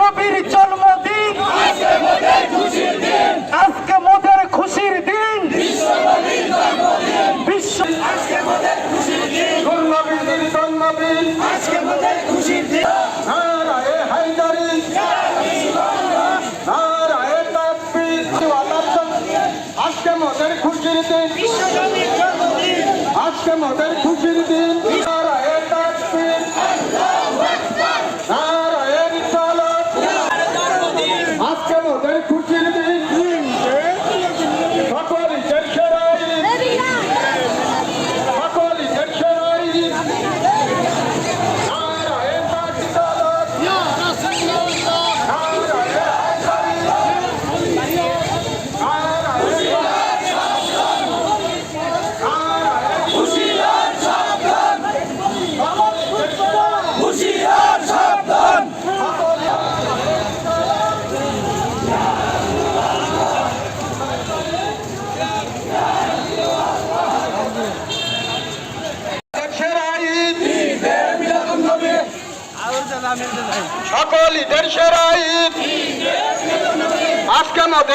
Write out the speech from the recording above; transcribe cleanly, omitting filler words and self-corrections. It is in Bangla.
নবীর জন্মদিন, আজকে মোদের খুশির দিন। বিশ্ব নবীর জন্মদিন, আজকে মোদের খুশির দিন। নারায়ে হায়দারি, নারায়ে তাকবীর, আজকে মোদের খুশির দিন। আজকে মোদের খুশির দিন। নারায়ে তাকবীর, নারায়ে রিসালাত, আজকে মোদের খুশির দিন। সকল ঈদের সেরা ঈদ, সকল ঈদের সেরা ঈদ। নারায়ে তাকবীর, নারায়ে হায়দারি, সকল ঈদের সেরা ঈদ। আজকে আমাদের